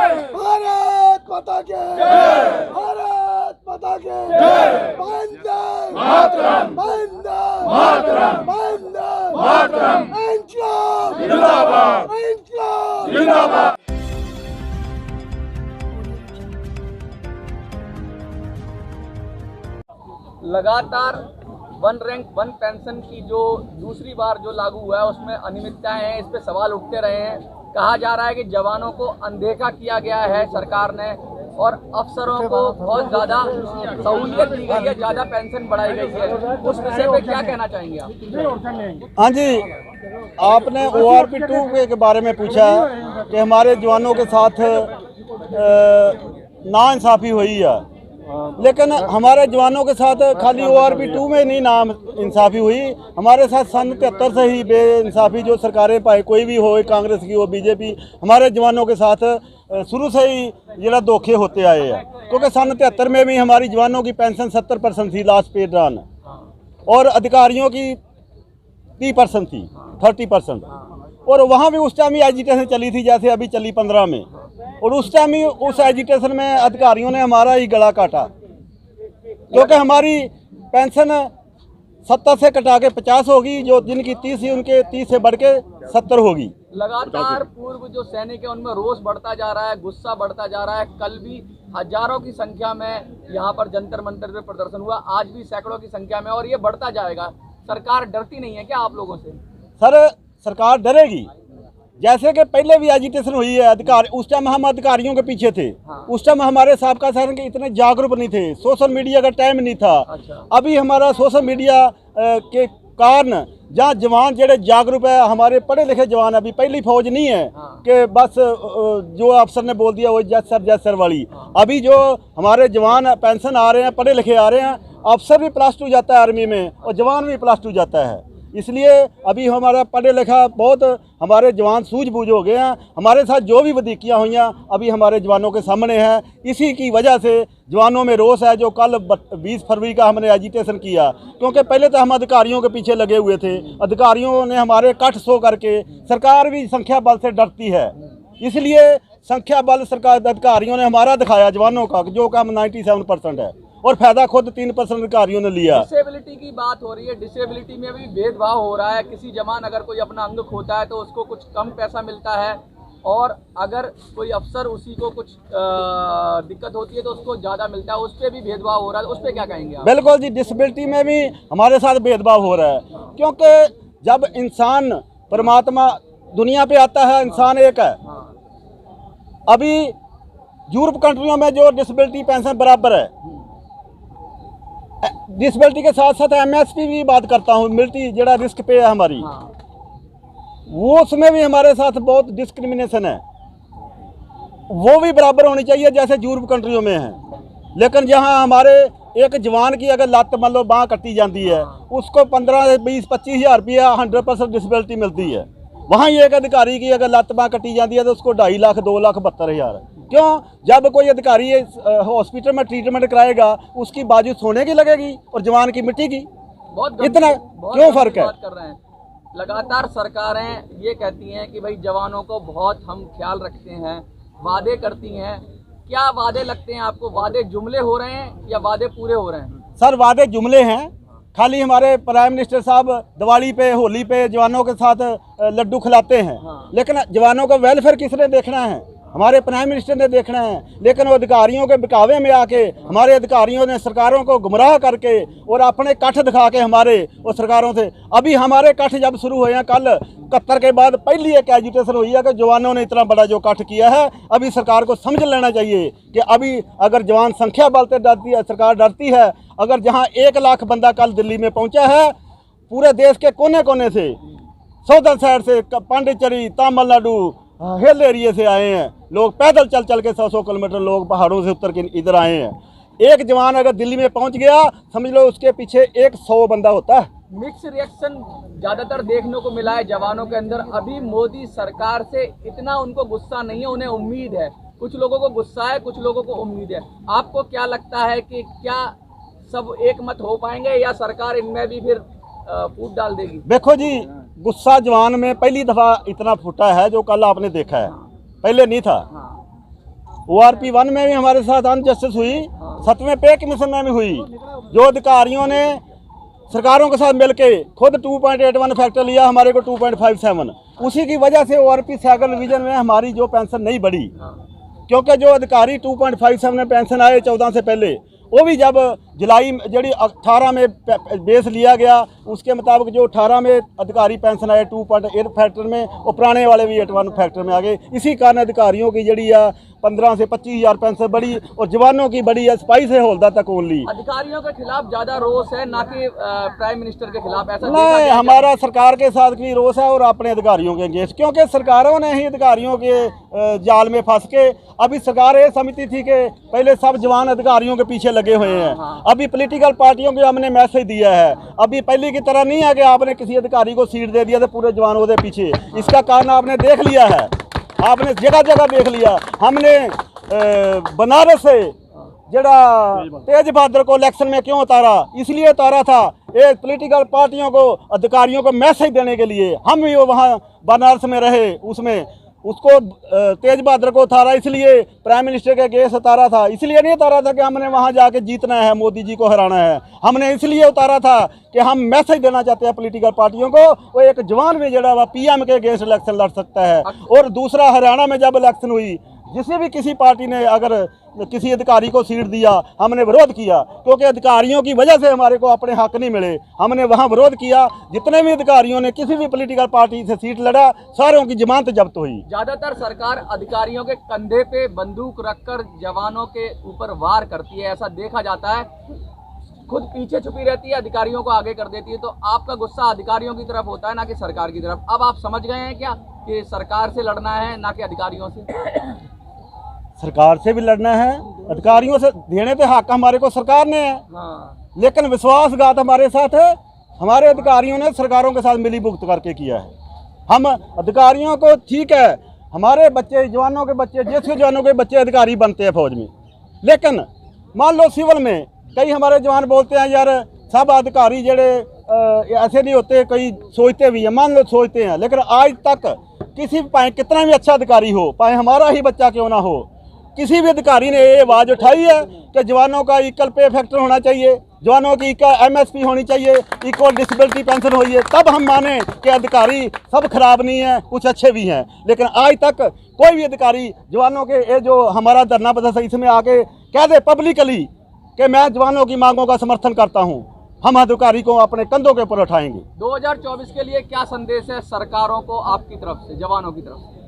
भारत माता के भारत माता के वंदे मातरम वंदे मातरम वंदे मातरम इंकलाब जिंदाबाद इंकलाब जिंदाबाद। लगातार वन रैंक वन पेंशन की जो दूसरी बार जो लागू हुआ है उसमें अनियमितताएं हैं, इस पे सवाल उठते रहे हैं। कहा जा रहा है कि जवानों को अनदेखा किया गया है सरकार ने और अफसरों को बहुत ज़्यादा सहूलियत दी गई है, ज़्यादा पेंशन बढ़ाई गई है। उस विषय पे क्या कहना चाहेंगे आप? हाँ जी, आपने ORP 2 के बारे में पूछा है कि हमारे जवानों के साथ नाइंसाफ़ी हुई है, लेकिन हमारे जवानों के साथ खाली ORP 2 में नहीं नाइंसाफ़ी हुई, हमारे साथ सन 73 से ही बेइंसाफ़ी जो सरकारें पाए, कोई भी हो, कांग्रेस की हो, बीजेपी, हमारे जवानों के साथ शुरू से ही जरा धोखे होते आए हैं। क्योंकि सन 73 में भी हमारी जवानों की पेंशन 70% थी लास्ट पे दौरान, और अधिकारियों की 30% थी, 30%, और वहाँ भी उस टाइम ही एजिटेशन चली थी जैसे अभी चली 15 में, और उस टाइम ही उस एजिटेशन में अधिकारियों ने हमारा ही गला काटा, क्योंकि हमारी पेंशन 70 से कटा के 50 होगी, जो जिनकी 30 ही उनके 30 से बढ़ के 70 होगी। लगातार पूर्व जो सैनिक है उनमें रोष बढ़ता जा रहा है, गुस्सा बढ़ता जा रहा है। कल भी हजारों की संख्या में यहाँ पर जंतर मंतर पे प्रदर्शन हुआ, आज भी सैकड़ों की संख्या में, और ये बढ़ता जाएगा। सरकार डरती नहीं है क्या आप लोगों से? सर, सरकार डरेगी। जैसे कि पहले भी एजिटेशन हुई है, अधिकार उस टाइम हम अधिकारियों के पीछे थे। हाँ। उस टाइम हमारे साबका सैनिक इतने जागरूक नहीं थे, सोशल मीडिया का टाइम नहीं था। अच्छा। अभी हमारा सोशल मीडिया के कारण जहाँ जवान जेडे जागरूक है, हमारे पढ़े लिखे जवान, अभी पहली फौज नहीं है। हाँ। कि बस जो अफसर ने बोल दिया वो जज सर वाली। हाँ। अभी जो हमारे जवान पेंशन आ रहे हैं, पढ़े लिखे आ रहे हैं, अफसर भी +2 जाता है आर्मी में और जवान भी +2 जाता है। इसलिए अभी हमारा पढ़े लिखा बहुत हमारे जवान सूझबूझ हो गए हैं। हमारे साथ जो भी वधीकियाँ हुई हैं अभी हमारे जवानों के सामने हैं। इसी की वजह से जवानों में रोष है, जो कल 20 फरवरी का हमने एजिटेशन किया, क्योंकि पहले तो हम अधिकारियों के पीछे लगे हुए थे, अधिकारियों ने हमारे कट सो करके, सरकार भी संख्या बल से डरती है, इसलिए संख्या बल सरकार अधिकारियों ने हमारा दिखाया जवानों का, जो काम 97% है, और फायदा खुद 3% अधिकारियों ने लिया। डिसेबिलिटी की बात हो रही है, डिसेबिलिटी में भी भेदभाव हो रहा है। किसी जवान अगर कोई अपना अंग खोता है तो उसको कुछ कम पैसा मिलता है, और अगर कोई अफसर उसी को कुछ दिक्कत होती है तो उसको ज़्यादा मिलता है। उस पर भी भेदभाव हो रहा है, उस पर क्या कहेंगे आप? बिल्कुल जी, डिसेबिलिटी में भी हमारे साथ भेदभाव हो रहा है, क्योंकि जब इंसान परमात्मा दुनिया पे आता है, इंसान एक है। अभी यूरोप कंट्रियों में जो डिसेबिलिटी पेंशन बराबर है, डिसेबिलिटी के साथ साथ MSP भी बात करता हूँ, मिलिट्री जरा रिस्क पे है हमारी। हाँ। वो उसमें भी हमारे साथ बहुत डिस्क्रिमिनेशन है, वो भी बराबर होनी चाहिए जैसे यूरोप कंट्रियों में है। लेकिन जहाँ हमारे एक जवान की अगर लत मान लो बाँह कटी जाती है, उसको 15 से 20-25 हज़ार रुपया 100% डिसेबिलिटी मिलती है। वहाँ ही एक अधिकारी की अगर लत बाँह कटी जाती है तो उसको 2.5 लाख 2,72,000। क्यों? जब कोई अधिकारी हॉस्पिटल में ट्रीटमेंट कराएगा उसकी बाजू सोने की लगेगी और जवान की मिट्टी की। बहुत इतना क्यों फर्क है? कर रहे हैं। लगातार सरकारें ये कहती हैं कि भाई जवानों को बहुत हम ख्याल रखते हैं, वादे करती हैं। क्या वादे लगते हैं आपको? वादे जुमले हो रहे हैं या वादे पूरे हो रहे हैं? सर, वादे जुमले हैं। खाली हमारे प्राइम मिनिस्टर साहब दिवाली पे, होली पे जवानों के साथ लड्डू खिलाते हैं। हाँ। लेकिन जवानों का वेलफेयर किसने देखना है? हमारे प्राइम मिनिस्टर ने देखना है। लेकिन वो अधिकारियों के बकावे में आके हमारे अधिकारियों ने सरकारों को गुमराह करके और अपने कठ दिखा के हमारे और सरकारों से, अभी हमारे कठ जब शुरू हुए हैं, कल 71 के बाद पहली एक एजुटेशन हुई है कि जवानों ने इतना बड़ा जो कठ किया है। अभी सरकार को समझ लेना चाहिए कि अभी अगर जवान संख्या बल से डरती है, सरकार डरती है। अगर जहाँ 1 लाख बंदा कल दिल्ली में पहुँचा है, पूरे देश के कोने कोने से, सौदर साइड से, पांडिचेरी, तमिलनाडु, हिल एरिया से आए हैं लोग, पैदल चल चल के 100 किलोमीटर लोग पहाड़ों से उतर के इधर आए हैं। एक जवान अगर दिल्ली में पहुंच गया, समझ लो उसके पीछे 100 बंदा होता है। मिक्स रिएक्शन ज़्यादातर देखने को मिला है जवानों के अंदर। अभी मोदी सरकार से इतना उनको गुस्सा नहीं है, उन्हें उम्मीद है। कुछ लोगों को गुस्सा है, कुछ लोगों को उम्मीद है। आपको क्या लगता है कि क्या सब एक मत हो पाएंगे या सरकार इनमें भी फिर फूट डाल देगी? देखो जी, गुस्सा जवान में पहली दफ़ा इतना फूटा है जो कल आपने देखा है, पहले नहीं था। ORP 1 में भी हमारे साथ अनजस्टिस हुई, 7वें पे कमीशन में भी हुई। जो अधिकारियों ने सरकारों के साथ मिलके खुद 2.81 फैक्टर लिया, हमारे को 2.57, उसी की वजह से ORP सेकंड डिवीजन में हमारी जो पेंशन नहीं बढ़ी, क्योंकि जो अधिकारी 2.57 में पेंशन आए 14 से पहले, वो भी जब जुलाई जी 18 में बेस लिया गया, उसके मुताबिक जो 18 में अधिकारी पेंशन आए 2.8 फैक्टर में, और पुराने वाले भी 81 फैक्टर में आ गए। इसी कारण अधिकारियों की जड़ी 15 से 25 हज़ार पेंशन बढ़ी और जवानों की बढ़ी है सिपाही से हौलदार तक ओनली। अधिकारियों के खिलाफ ज्यादा रोष है, ना कि प्राइम मिनिस्टर के खिलाफ? ऐसा नहीं, हमारा सरकार के साथ भी रोष है और अपने अधिकारियों के अगेंस्ट, क्योंकि सरकारों ने ही अधिकारियों के जाल में फंस के, अभी सरकार ये समिति थी कि पहले सब जवान अधिकारियों के पीछे लगे हुए हैं। अभी पॉलिटिकल पार्टियों को हमने मैसेज दिया है, अभी पहले की तरह नहीं है कि आपने किसी अधिकारी को सीट दे दिया तो पूरे जवान होते पीछे। इसका कारण आपने देख लिया है, आपने जगह जगह देख लिया। हमने बनारस से जड़ा तेज बहादुर को इलेक्शन में क्यों उतारा, इसलिए उतारा था एक पॉलिटिकल पार्टियों को, अधिकारियों को मैसेज देने के लिए। हम भी वहाँ बनारस में रहे, उसमें उसको तेज बहादुर को उतारा, इसलिए प्राइम मिनिस्टर के अगेंस्ट उतारा था। इसलिए नहीं उतारा था कि हमने वहाँ जाके जीतना है, मोदी जी को हराना है। हमने इसलिए उतारा था कि हम मैसेज देना चाहते हैं पॉलिटिकल पार्टियों को, वो एक जवान भी जड़ा हुआ PM के अगेंस्ट इलेक्शन लड़ सकता है। और दूसरा, हरियाणा में जब इलेक्शन हुई, जिसे भी किसी पार्टी ने अगर किसी अधिकारी को सीट दिया, हमने विरोध किया, क्योंकि अधिकारियों की वजह से हमारे को अपने हक नहीं मिले। हमने वहाँ विरोध किया। जितने भी अधिकारियों ने किसी भी पॉलिटिकल पार्टी से सीट लड़ा, सारों की जमानत जब्त हुई। ज्यादातर सरकार अधिकारियों के कंधे पे बंदूक रखकर जवानों के ऊपर वार करती है, ऐसा देखा जाता है। खुद पीछे छुपी रहती है, अधिकारियों को आगे कर देती है। तो आपका गुस्सा अधिकारियों की तरफ होता है, ना कि सरकार की तरफ? अब आप समझ गए हैं क्या कि सरकार से लड़ना है, ना कि अधिकारियों से? सरकार से भी लड़ना है, अधिकारियों से देने पे हक हमारे को सरकार ने है। लेकिन विश्वासघात हमारे साथ है, हमारे अधिकारियों ने सरकारों के साथ मिली भुगत करके किया है। हम अधिकारियों को, ठीक है, हमारे बच्चे, जवानों के बच्चे, जैसे जवानों के बच्चे अधिकारी बनते हैं फौज में, लेकिन मान लो सिविल में कई हमारे जवान बोलते हैं यार सब अधिकारी जड़े ऐसे नहीं होते, कई सोचते भी हैं, मान लो सोचते हैं, लेकिन आज तक किसी, पाए कितना भी अच्छा अधिकारी हो, पाए हमारा ही बच्चा क्यों ना हो, किसी भी अधिकारी ने ये आवाज़ उठाई है कि जवानों का इक्वल पे फैक्टर होना चाहिए, जवानों की इक्वल MSP होनी चाहिए, इक्वल डिसेबिलिटी पेंशन होई है, तब हम माने कि अधिकारी सब खराब नहीं है, कुछ अच्छे भी हैं। लेकिन आज तक कोई भी अधिकारी जवानों के, ये जो हमारा धरना प्रदर्शन, इसमें आके कह दे पब्लिकली कि मैं जवानों की मांगों का समर्थन करता हूँ, हम अधिकारी को अपने कंधों के ऊपर उठाएंगे। 2024 के लिए क्या संदेश है सरकारों को आपकी तरफ से, जवानों की तरफ से?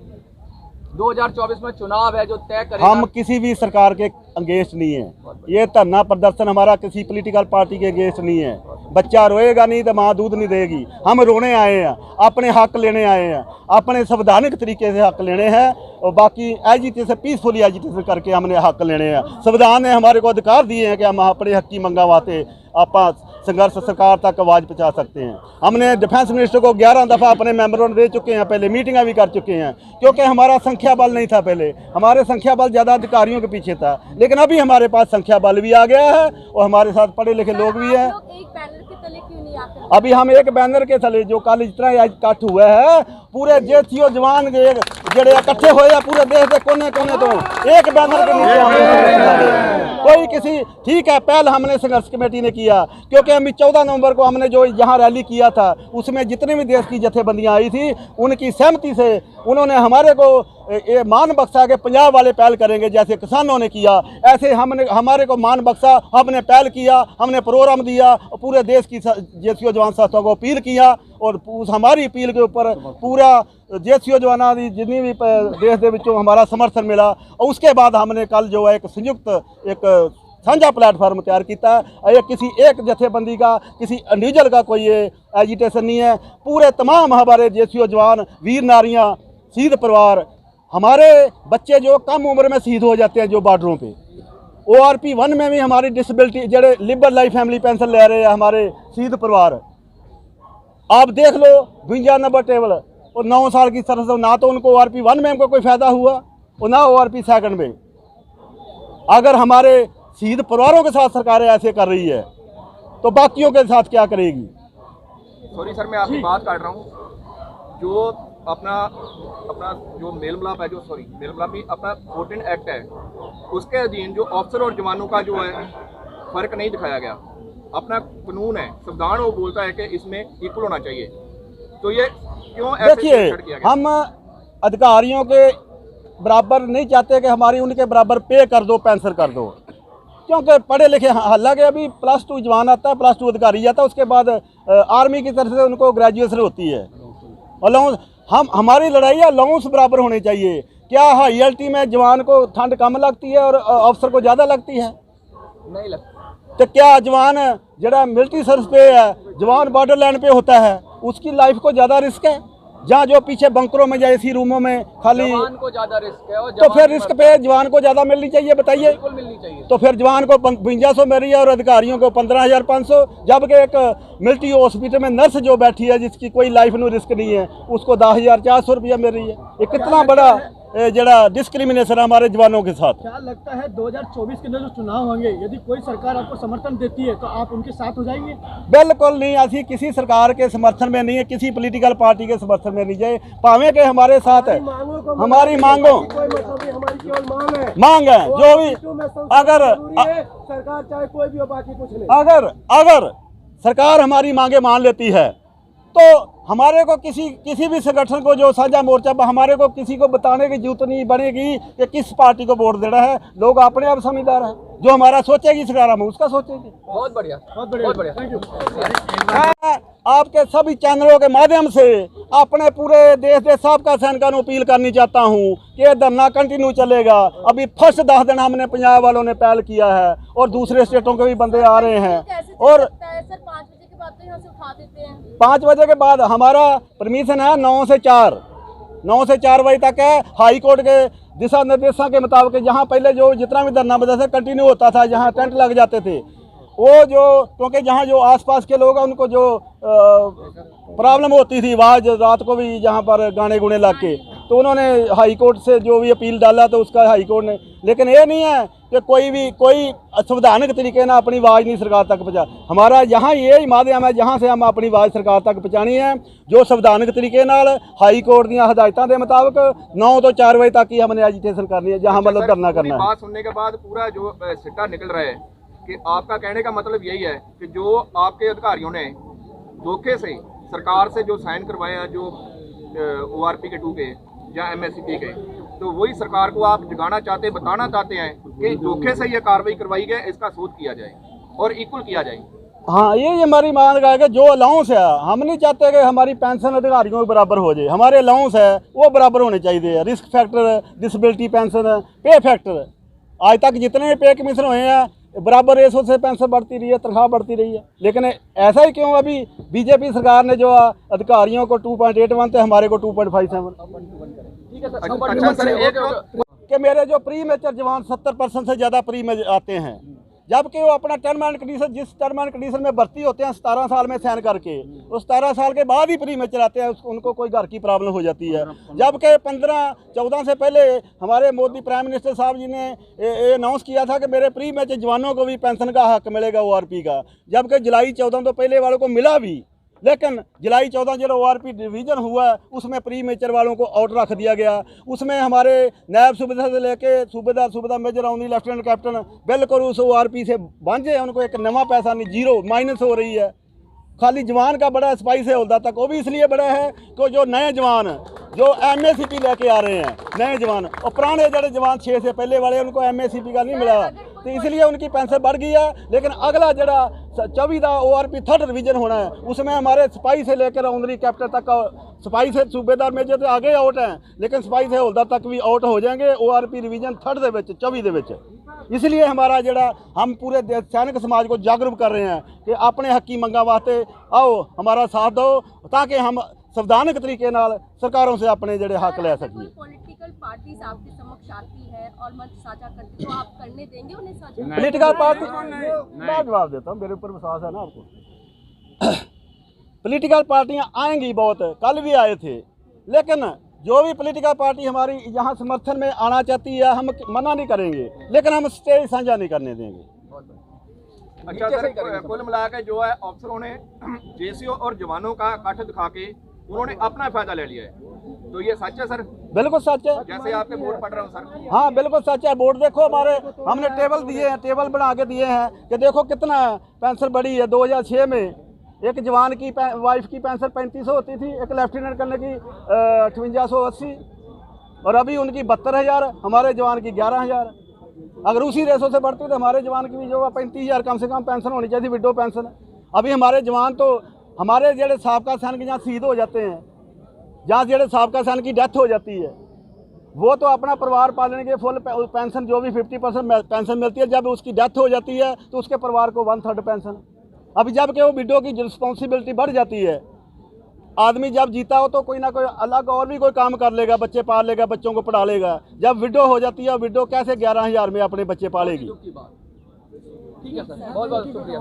2024 में चुनाव है जो तय करेगा। हम किसी भी सरकार के अगेंस्ट नहीं है, ये धरना प्रदर्शन हमारा किसी पॉलिटिकल पार्टी के अगेंस्ट नहीं है। बच्चा रोएगा नहीं तो माँ दूध नहीं देगी। हम रोने आए हैं, अपने हक लेने आए हैं, अपने संवैधानिक तरीके से हक लेने हैं, और बाकी एजिटेशन, पीसफुली एजिटेशन करके हमने हक लेने हैं। संविधान ने हमारे को अधिकार दिए हैं कि हम अपने हक की मंगा वास्ते आप संघर्ष सरकार तक आवाज़ पहुँचा सकते हैं। हमने डिफेंस मिनिस्टर को 11 दफ़ा अपने मेमोरेंडम दे चुके हैं, पहले मीटिंगें भी कर चुके हैं, क्योंकि हमारा संख्या बल नहीं था। पहले हमारे संख्या बल ज़्यादा अधिकारियों के पीछे था, लेकिन अभी हमारे पास संख्या बल भी आ गया है और हमारे साथ पढ़े लिखे लोग भी हैं। अभी हम एक बैनर के तले, जो कल इतना इकट्ठ हुआ है, पूरे JCO जवान के जड़े इकट्ठे हुए पूरे देश के कोने कोने तो एक बैनर के नीचे कोई किसी, ठीक है, पहल हमने संघर्ष कमेटी ने किया, क्योंकि हम 14 नवंबर को हमने जो यहाँ रैली किया था, उसमें जितने भी देश की जथेबंदियाँ आई थी, उनकी सहमति से उन्होंने हमारे को ये मान बख्शा के पंजाब वाले पहल करेंगे, जैसे किसानों ने किया, ऐसे हमने, हमारे को मान बख्शा, हमने पहल किया, हमने प्रोग्राम दिया, और पूरे देश की JCO जवान संस्थाओं को अपील किया, और उस हमारी अपील के ऊपर पूरा JCO जवाना की जितनी भी देश के विचों हमारा समर्थन मिला। और उसके बाद हमने कल जो है एक संयुक्त, एक साझा प्लेटफार्म तैयार किया है। ये किसी एक जथेबंदी का, किसी इंडिविजुअल का कोई ये एजिटेशन नहीं है। पूरे तमाम हमारे JCO जवान, वीर नारियाँ, शहीद परिवार, हमारे बच्चे जो कम उम्र में शहीद हो जाते हैं जो बॉर्डरों पे, ORP 1 में भी हमारी डिसेबिलिटी जड़े लिबरल लाइफ फैमिली पेंशन ले रहे हैं हमारे शहीद परिवार। आप देख लो 52 नंबर टेबल, और 9 साल की सरस, ना तो उनको ORP 1 में हमको कोई फ़ायदा हुआ और ना ORP सेकंड में। अगर हमारे शहीद परिवारों के साथ सरकारें ऐसे कर रही है तो बाकियों के साथ क्या करेगी? सॉरी सर, मैं आपकी बात काट रहा हूँ। जो अपना जो मेल मिलाप है, अपना 14 एक्ट है, उसके अधीन जो अफसर और जवानों का जो है फ़र्क नहीं दिखाया गया। अपना कानून है, संविधान वो बोलता है कि इसमें इक्वल होना चाहिए, तो ये क्यों ऐसे देखिए, किया गया? हम अधिकारियों के बराबर नहीं चाहते कि हमारी उनके बराबर पे कर दो, पेंशन कर दो, क्योंकि पढ़े लिखे, हालांकि अभी +2 जवान आता है, +2 अधिकारी जाता है, उसके बाद आर्मी की तरफ से उनको ग्रेजुएशन होती है। अलाउंस हमारी लड़ाई है, अलाउंस बराबर होने चाहिए। क्या हाईएलटी में जवान को ठंड कम लगती है और अफसर को ज़्यादा लगती है? नहीं लगता। तो क्या जवान जरा मिलिट्री सर्विस पे है, जवान बॉर्डर लाइन पे होता है, उसकी लाइफ को ज़्यादा रिस्क है? जहाँ जो पीछे बंकरों में या एसी रूमों में खाली, जवान को ज्यादा रिस्क है, और तो फिर रिस्क पे जवान को ज़्यादा मिलनी चाहिए, बताइए। बिल्कुल मिलनी चाहिए। तो फिर जवान को 5200 मिल रही है और अधिकारियों को 15,500, जबकि एक मिलिट्री हॉस्पिटल में नर्स जो बैठी है जिसकी कोई लाइफ में रिस्क नहीं है, उसको 10,400 रुपया मिल रही है। ये कितना बड़ा जरा डिस्क्रिमिनेशन है हमारे जवानों के साथ। क्या लगता है 2024 के अंदर जो चुनाव होंगे, यदि कोई सरकार आपको समर्थन देती है तो आप उनके साथ हो जाएंगे? बिल्कुल नहीं, असी किसी सरकार के समर्थन में नहीं है, किसी पॉलिटिकल पार्टी के समर्थन में नहीं जाए, पावे के हमारे साथ है। हमारी मांगों मांग है जो भी, अगर सरकार चाहे कोई भी हो, बाकी कुछ नहीं। अगर सरकार हमारी मांगे मान लेती है तो हमारे को किसी भी संगठन को, जो साझा मोर्चा पर, हमारे को किसी को बताने की जरूरत नहीं बनेगी कि किस पार्टी को वोट देना है। लोग अपने आप समझदार है, जो हमारा सोचेगी सरकार हम उसका सोचेंगे। बहुत बढ़िया, बहुत बढ़िया। Thank you. मैं आपके सभी चैनलों के माध्यम से अपने पूरे देश के साबका सैनिकों को अपील करनी चाहता हूँ कि ये धरना कंटिन्यू चलेगा। अभी फर्स्ट 10 दिन हमने पंजाब वालों ने पहल किया है और दूसरे स्टेटों के भी बंदे आ रहे हैं। और 5 बजे के बाद हमारा परमिशन है 9 से 4 बजे तक है। हाई कोर्ट के दिशा निर्देशों के मुताबिक जहाँ पहले जो जितना भी धरना बदल कंटिन्यू होता था, जहाँ टेंट लग जाते थे, वो जो, क्योंकि जहाँ जो आसपास के लोग हैं उनको जो प्रॉब्लम होती थी आवाज़ रात को भी जहाँ पर गाने गुने लग के, तो उन्होंने हाई कोर्ट से जो भी अपील डाला तो उसका हाई कोर्ट ने, लेकिन ये नहीं है कि कोई संवैधानिक तरीके ना अपनी आवाज़ नहीं सरकार तक पहुँचा। हमारा यहाँ यही माध्यम है जहाँ से हम अपनी आवाज़ सरकार तक पहुँचानी है, जो संवैधानिक तरीके नाल हाई कोर्ट दी हदायतों के मुताबिक 9 तो 4 बजे तक ही हमने एजिटेशन करनी है, जहाँ मतलब धरना करना है। बात सुनने के बाद पूरा जो सिट्टा निकल रहा है कि आपका कहने का मतलब यही है कि जो आपके अधिकारियों ने धोखे से सरकार से जो साइन करवाए हैं, जो ORP के 2 के या MSCP के, तो वही सरकार को आप जगाना चाहते, बताना चाहते हैं कि धोखे से ये कार्रवाई करवाई गई, इसका शोध किया जाए और इक्वल किया जाए। हाँ, ये हमारी मांग है कि जो अलाउंस है, हम नहीं चाहते कि हमारी पेंशन अधिकारियों के बराबर हो जाए। हमारे अलाउंस है वो बराबर होने चाहिए। रिस्क फैक्टर, डिसेबिलिटी पेंशन, पे फैक्टर, आज तक जितने भी पे कमीशन हुए हैं बराबर रेशो से पेंशन बढ़ती रही है, तनख्वाह बढ़ती रही है। लेकिन ऐसा ही क्यों अभी बीजेपी सरकार ने जो अधिकारियों को 2.81 थे, हमारे को 2.57 कि मेरे जो प्री मेजर जवान 70% से ज़्यादा प्री मेजर आते हैं, जबकि वो अपना टर्म एंड कंडीशन, जिस टर्म एंड कंडीशन में भर्ती होते हैं 17 साल में साइन करके, उस 17 साल के बाद ही प्री मेजर आते हैं, उनको कोई घर की प्रॉब्लम हो जाती है। जबकि 15-14 से पहले हमारे मोदी प्राइम मिनिस्टर साहब जी ने ये अनाउंस किया था कि मेरे प्री मेजर जवानों को भी पेंशन का हक मिलेगा ORP का, जबकि जुलाई 14 तो पहले वालों को मिला भी, लेकिन जुलाई 14 जो ORP डिवीज़न हुआ उसमें प्री मेजर वालों को आउट रख दिया गया। उसमें हमारे नायब सूबेदार से लेके सूबेदार मेजर ऑनरी लेफ्टिनेंट कैप्टन बिल्कुल उस ORP से वांझे हैं, उनको एक नवा पैसा नहीं, जीरो माइनस हो रही है। खाली जवान का बड़ा स्पाइस है हौलदार तक, वो भी इसलिए बड़ा है कि जो नए जवान जो MSCP लेके आ रहे हैं, नए जवान, और पुराने जड़े जवान 6 से पहले वाले उनको MSCP का नहीं मिला, तो इसलिए उनकी पेंशन बढ़ गई है। लेकिन अगला जड़ा 24 का ORP 3rd रिवीजन होना है, उसमें हमारे सिपाही से लेकर ऑनरी कैप्टन तक का, सिपाही से सूबेदार मेजर तो आगे आउट हैं, लेकिन सिपाही से हौलदार तक भी आउट हो जाएंगे ORP रिवीजन 3rd ਦੇ ਵਿੱਚ 24 ਦੇ ਵਿੱਚ। इसलिए हमारा जड़ा हम पूरे सैनिक समाज को जागरूक कर रहे हैं कि अपने हकी मंगा वास्ते आओ, हमारा साथ दो, ताकि हम संवैधानिक तरीके नाल सरकारों से अपने जड़े हक ले सकिए। पॉलिटिकल पार्टीज आपके समक्ष आती है और मंच साझा करती, तो आप करने देंगे उन्हें साझा? पॉलिटिकल पार्टी, मैं जवाब देता हूँ, मेरे ऊपर विश्वास है ना आपको। पॉलिटिकल पार्टियाँ आएंगी, बहुत कल भी आए थे, लेकिन जो भी पॉलिटिकल पार्टी हमारी यहाँ समर्थन में आना चाहती है हम मना नहीं करेंगे, लेकिन हम स्टेज साझा नहीं करने देंगे। अच्छा सर, कुल मिला के जो है अफसरों ने JCO और जवानों का इकट्ठ दिखा के उन्होंने अपना फायदा ले लिया है। तो ये सच है सर, बिल्कुल सच है। जैसे आपके बोर्ड पढ़ रहा हूँ सर। हाँ बिल्कुल सच है। बोर्ड देखो हमारे, हमने टेबल दिए हैं, टेबल बना के दिए हैं कि देखो कितना पेंशन बढ़ी है। 2006 में एक जवान की वाइफ की पेंशन 3500 होती थी, एक लेफ्टिनेंट करने की 5880, और अभी उनकी 72,000, हमारे जवान की 11,000। अगर उसी रेशो से बढ़ती तो हमारे जवान की भी जो 35,000 कम से कम पेंशन होनी चाहिए, विडो पेंशन। अभी हमारे जवान तो हमारे जेड़े साबका सैनिक जहाँ शहीद हो जाते हैं, जहाँ जेड़े साबका सैनिक की डेथ हो जाती है, वो तो अपना परिवार पालने के फुल पेंशन जो भी 50% पेंशन मिलती है, जब उसकी डेथ हो जाती है तो उसके परिवार को 1/3 पेंशन। अभी जबकि वो विडो की रिस्पॉन्सिबिलिटी बढ़ जाती है। आदमी जब जीता हो तो कोई ना कोई अलग और भी कोई काम कर लेगा, बच्चे पाल लेगा, बच्चों को पढ़ा लेगा। जब विडो हो जाती है, विडो कैसे 11,000 में अपने बच्चे पालेगी? ठीक है सर, बहुत बहुत शुक्रिया।